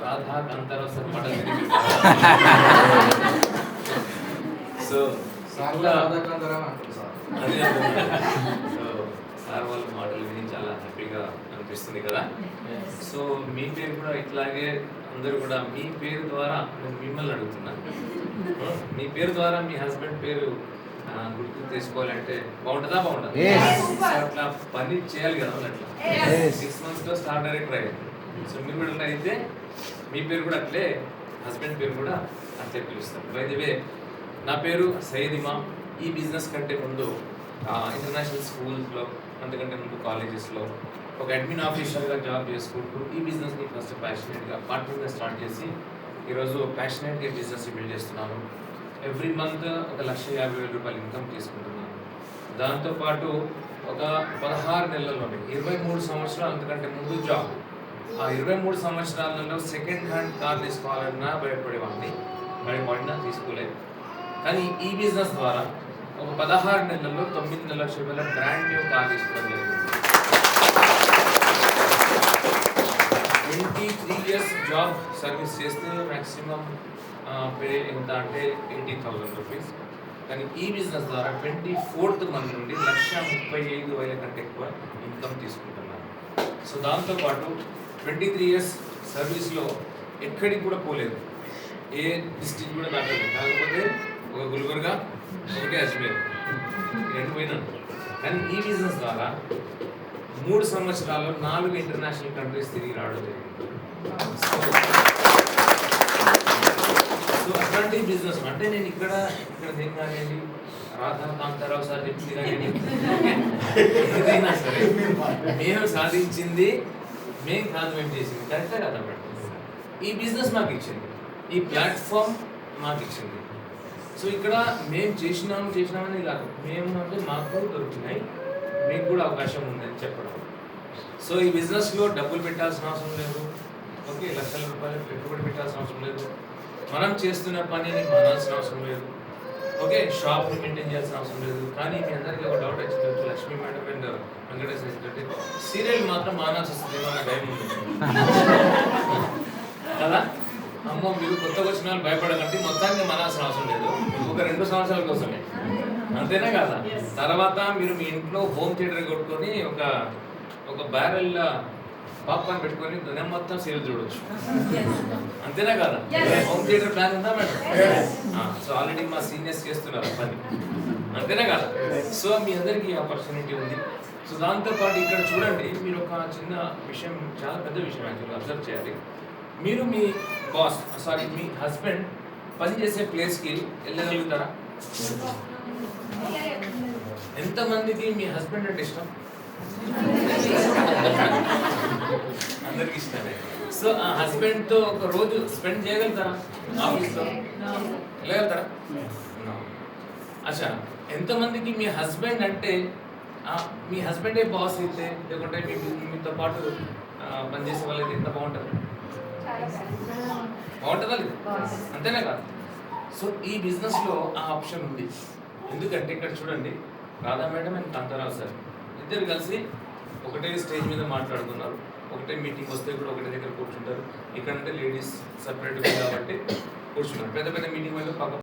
Radha Kantharao sir మాటలు విని so అదే సో సార్ వాళ్ళ మాటలు విని చాలా హ్యాపీగా అనిపిస్తుంది కదా. సో మీ పేరు కూడా ఇట్లాగే అందరూ కూడా మీ పేరు ద్వారా నేను మిమ్మల్ని అడుగుతున్నా, మీ పేరు ద్వారా మీ హస్బెండ్ పేరు గుర్తు తీసుకోవాలంటే బాగుంటుందా? బాగుంటుంది. అట్లా పని చేయాలి కదా. అట్లా 6 months స్టార్ డైరెక్టర్ అయ్యారు. సో మీరు కూడా అయితే మీ పేరు కూడా అట్లే, హస్బెండ్ పేరు కూడా అట్లే పిలుస్తారు. బై ది వే, నా పేరు సయ్యద్ ఇమాం. ఈ బిజినెస్ కంటే ముందు ఇంటర్నేషనల్ స్కూల్స్లో, అంతకంటే ముందు కాలేజెస్లో ఒక అడ్మిన్ ఆఫీసర్గా జాబ్ చేసుకుంటూ ఈ బిజినెస్ని ఫస్ట్ ప్యాషనేట్గా పార్ట్నర్గా స్టార్ట్ చేసి ఈరోజు ప్యాషనేట్గా బిజినెస్ బిల్డ్ చేస్తున్నాను. ఎవ్రీ మంత్ 1,50,000 రూపాయలు ఇన్కమ్ తీసుకుంటున్నాను. దాంతోపాటు ఒక 16 నెలల్లోనే 23 సంవత్సరాలు అంతకంటే ముందు జాబ్. ఆ 23 సంవత్సరాలలో సెకండ్ హ్యాండ్ కార్ తీసుకోవాలన్నా భయపడేవాడిని, భయపడినా తీసుకోలేదు. కానీ ఈ బిజినెస్ ద్వారా ఒక 16 నెలల్లో 9 లక్షల రూపాయల బ్రాండ్ న్యూ కార్ తీసుకోవడం జరిగింది. 23 years జాబ్ సర్వీస్ చేస్తే మ్యాక్సిమం పే ఎంత అంటే 80,000 రూపీస్. కానీ ఈ బిజినెస్ ద్వారా 24th మంత్ నుండి 1,35,000 కంటే ఎక్కువ ఇన్కమ్ తీసుకుంటున్నాను. సో దాంతోపాటు 23 years సర్వీస్లో ఎక్కడికి కూడా పోలేదు, ఏ డిస్ట్రిక్ట్ కూడా దాటలేదు. కాకపోతే ఒక గుల్బర్గా, ఒకటి అజ్మీర్, 2 పోయినాను. కానీ ఈ బిజినెస్ ద్వారా 3 సంవత్సరాల్లో 4 ఇంటర్నేషనల్ కంట్రీస్ తిరిగి రావడం జరిగింది. సో అట్లాంటి బిజినెస్ అంటే నేను ఇక్కడ ఏం కానివ్వండి, రాధా కాంతారావు సార్ చెప్పింది కానివ్వండి, ఏదైనా సరే మేము సాధించింది మేము కాదు, మేము చేసింది కరెక్టే కదా మేడం. ఈ బిజినెస్ మాకు ఇచ్చింది, ఈ ప్లాట్ఫామ్ మాకు ఇచ్చింది. సో ఇక్కడ మేము చేసినామని కాదు, మేము అంటే మాకు దొరికినాయి, మీకు కూడా అవకాశం ఉందని చెప్పడం. సో ఈ బిజినెస్లో డబ్బులు పెట్టాల్సిన అవసరం లేదు, ఓకే, లక్షల రూపాయలు పెట్టుబడి పెట్టాల్సిన అవసరం లేదు, మనం చేస్తున్న పనిని మానాల్సిన అవసరం లేదు, ఓకే, షాప్ని మెయింటైన్ చేయాల్సిన అవసరం లేదు. కానీ మీ అందరికీ ఒక డౌట్ వచ్చింది, లక్ష్మీ మేడం అండ్ వెంకటేశ్వర ఏంటంటే సీరియల్ మాత్రం మానాల్సి వస్తుంది ఏమన్నా భయం ఉంటుంది కదా. అమ్మో, మీరు కొత్తగా వచ్చిన వాళ్ళు భయపడకండి, మొత్తానికి మానాల్సిన అవసరం లేదు, ఒక 2 సంవత్సరాల కోసమే, అంతేనా కదా. తర్వాత మీరు మీ ఇంట్లో హోమ్ థియేటర్ కొట్టుకొని ఒక బ్యారెల్ పాప్కార్న్ పెట్టుకొని దినం మొత్తం సీరియల్ చూడవచ్చు, అంతేనా కదా. హోమ్ థియేటర్ ప్లాన్ ఉందా మేడం? సో ఆల్రెడీ మా సీనియర్స్ చేస్తున్నారు పని, అంతేనా కదా. సో మీ అందరికీ ఆపర్చునిటీ ఉంది. సో దాంతోపాటు ఇక్కడ చూడండి, మీరు ఒక చిన్న విషయం, చాలా పెద్ద విషయం యాక్చువల్గా అబ్జర్వ్ చేయాలి. మీరు మీ బాస్ మీ హస్బెండ్ పనిచేసే ప్లేస్కి వెళ్ళగలుగుతారా? ఎంతమందికి మీ హస్బెండ్ అంటే ఇష్టం? అందరికి ఇష్టమే. సో ఆ హస్బెండ్తో ఒక రోజు స్పెండ్ చేయగలుగుతారా? ఆఫీస్లో వెళ్ళగలుగుతారా? అచ్చా, ఎంతమందికి మీ హస్బెండ్ అంటే మీ హస్బెండే బాస్ అయితే, లేకుంటే మీతో పాటు పనిచేసే వాళ్ళైతే ఎంత బాగుంటుంది? బాగుంటుందా లేదు? అంతేనా కాదు. సో ఈ బిజినెస్లో ఆ ఆప్షన్ ఉంది. ఎందుకంటే ఇక్కడ చూడండి, Radha madam and Kantharao sir ఇద్దరు కలిసి ఒకటే స్టేజ్ మీద మాట్లాడుతున్నారు, ఒకటే మీటింగ్ వస్తే కూడా ఒకటే దగ్గర కూర్చుంటారు. ఇక్కడంటే లేడీస్ సపరేట్గా కాబట్టి కూర్చుంటారు. పెద్ద మీటింగ్ వల్ల పక్క